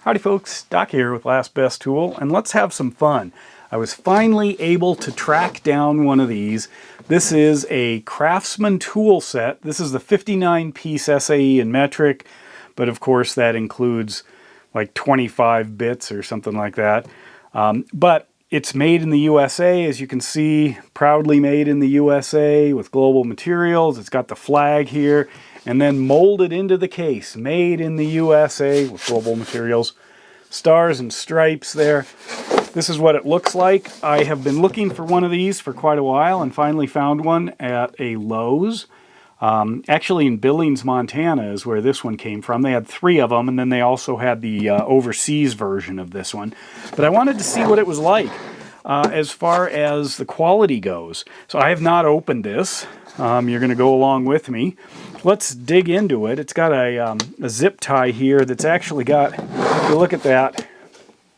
Howdy folks, Doc here with Last Best Tool, and let's have some fun. I was finally able to track down one of these. This is a Craftsman tool set. This is the 59-piece SAE in metric, but of course that includes like 25 bits or something like that. But it's made in the USA, as you can see, proudly made in the USA with global materials. It's got the flag here, and then molded into the case, made in the USA with global materials. Stars and stripes there. This is what it looks like. I have been looking for one of these for quite a while and finally found one at a Lowe's. Actually in Billings, Montana is where this one came from. They had 3 of them, and then they also had the overseas version of this one. But I wanted to see what it was like as far as the quality goes. So I have not opened this. You're going to go along with me. Let's dig into it. It's got a zip tie here that's actually got, if you look at that,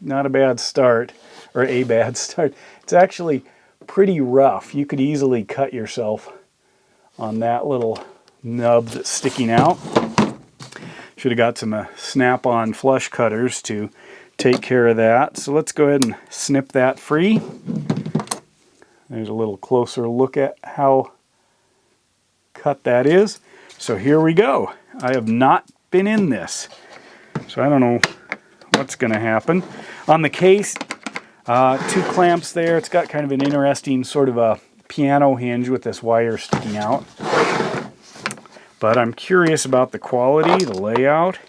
not a bad start, or a bad start. It's actually pretty rough. You could easily cut yourself on that little nub that's sticking out. Should have got some snap-on flush cutters to take care of that. So let's go ahead and snip that free. There's a little closer look at how cut that is. So here we go. I have not been in this, so I don't know what's going to happen. On the case, 2 clamps there. It's got kind of an interesting sort of a piano hinge with this wire sticking out. But I'm curious about the quality, the layout.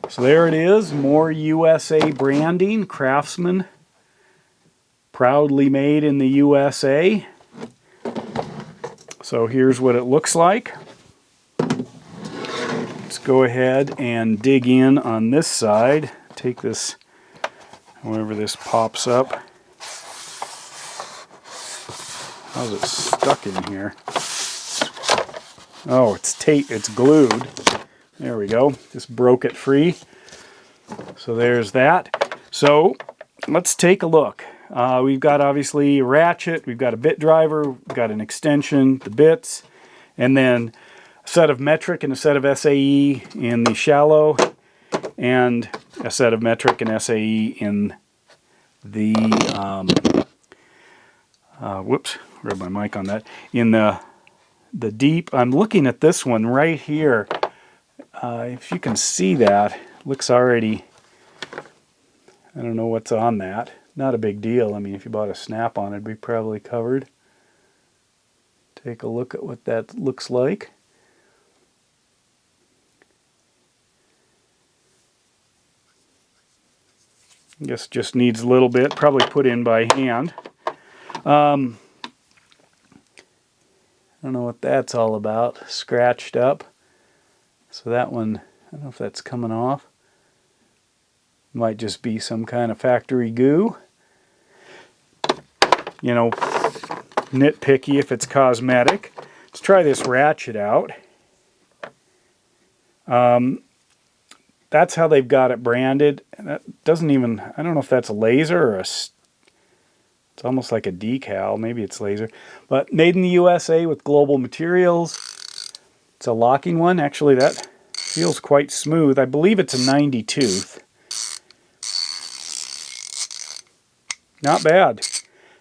So there it is, more USA branding, Craftsman, proudly made in the USA. So here's what it looks like. Let's go ahead and dig in on this side. Take this, however this pops up. How's it stuck in here? Oh, it's tape, it's glued. There we go. Just broke it free. So there's that. So let's take a look. We've got obviously a ratchet, we've got a bit driver, we've got an extension, the bits, and then a set of metric and a set of SAE in the shallow, and a set of metric and SAE in the, whoops, grab my mic on that, in the deep. I'm looking at this one right here. If you can see that, looks already, I don't know what's on that. Not a big deal. I mean, if you bought a snap-on, it'd be probably covered. Take a look at what that looks like. I guess just needs a little bit, probably put in by hand. I don't know what that's all about. Scratched up. So that one, I don't know if that's coming off. Might just be some kind of factory goo. You know, nitpicky if it's cosmetic. Let's try this ratchet out. That's how they've got it branded. And that doesn't even, I don't know if that's a laser or it's almost like a decal. Maybe it's laser. But made in the USA with global materials. It's a locking one. Actually, that feels quite smooth. I believe it's a 90 tooth. Not bad.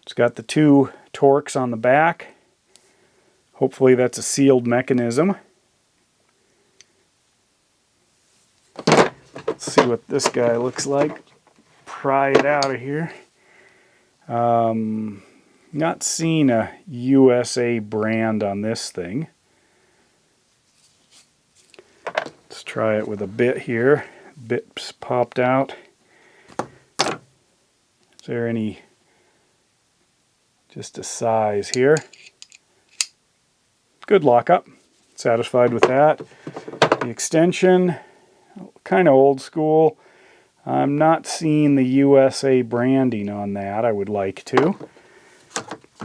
It's got the 2 Torx on the back. Hopefully that's a sealed mechanism. Let's see what this guy looks like. Pry it out of here. Not seeing a USA brand on this thing. Let's try it with a bit here. Bit's popped out. Is there any, just a size here? Good lockup. Satisfied with that. The extension, kind of old school. I'm not seeing the USA branding on that. I would like to.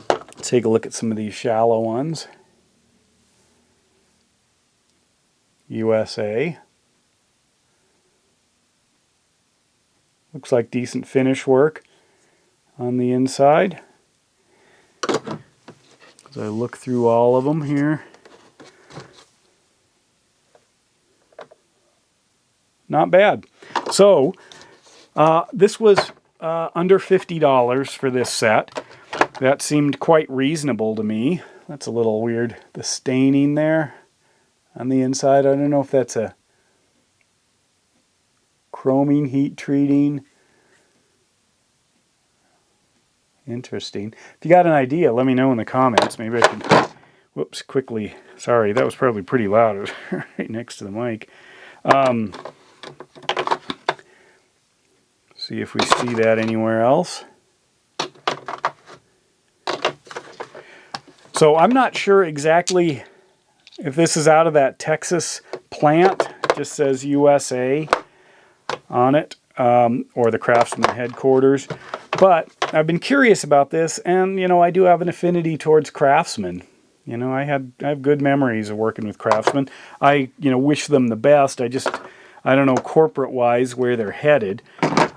Let's take a look at some of these shallow ones. USA. Looks like decent finish work on the inside. As I look through all of them here. Not bad. So This was under $50 for this set. That seemed quite reasonable to me. That's a little weird. The staining there on the inside. I don't know if that's a chroming, heat treating. Interesting. If you got an idea, let me know in the comments. Maybe I can, whoops, quickly. Sorry, that was probably pretty loud. It was right next to the mic. See if we see that anywhere else. So I'm not sure exactly if this is out of that Texas plant. It just says USA on it, or the Craftsman headquarters. But I've been curious about this, and you know, I do have an affinity towards Craftsman. You know, I have good memories of working with Craftsman. I wish them the best. I don't know corporate wise where they're headed.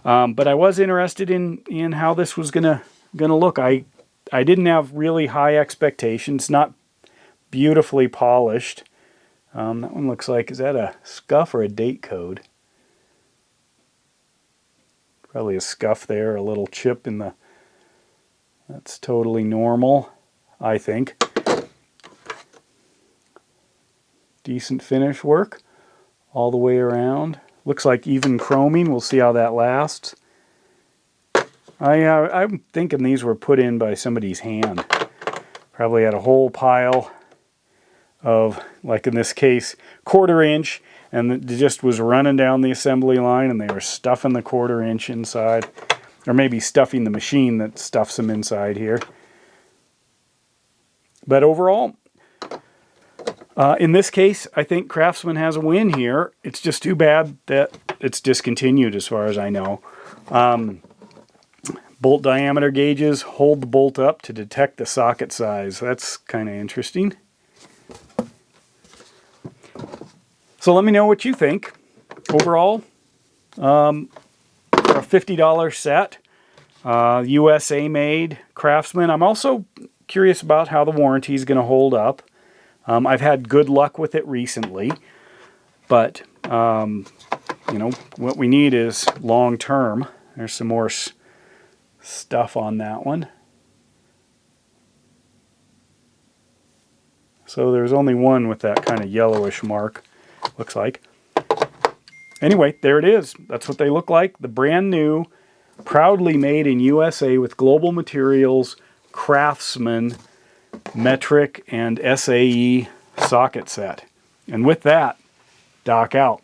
But I was interested in how this was gonna look. I didn't have really high expectations. Not beautifully polished. That one looks like, is that a scuff or a date code? Probably a scuff there, a little chip in the... That's totally normal, I think. Decent finish work all the way around. Looks like even chroming. We'll see how that lasts. I'm thinking these were put in by somebody's hand. Probably had a whole pile of, like in this case, 1/4 inch, and it just was running down the assembly line, and they were stuffing the 1/4 inch inside, or maybe stuffing the machine that stuffs them inside here. But overall, in this case, I think Craftsman has a win here. It's just too bad that it's discontinued as far as I know. Bolt diameter gauges hold the bolt up to detect the socket size. That's kind of interesting. So let me know what you think. Overall, for a $50 set, USA made Craftsman. I'm also curious about how the warranty is going to hold up. I've had good luck with it recently, but you know, what we need is long term. There's some more stuff on that one. So there's only one with that kind of yellowish mark, looks like. Anyway, there it is. That's what they look like. The brand new, proudly made in USA with Global Materials, Craftsman, metric, and SAE socket set. And with that, Doc out.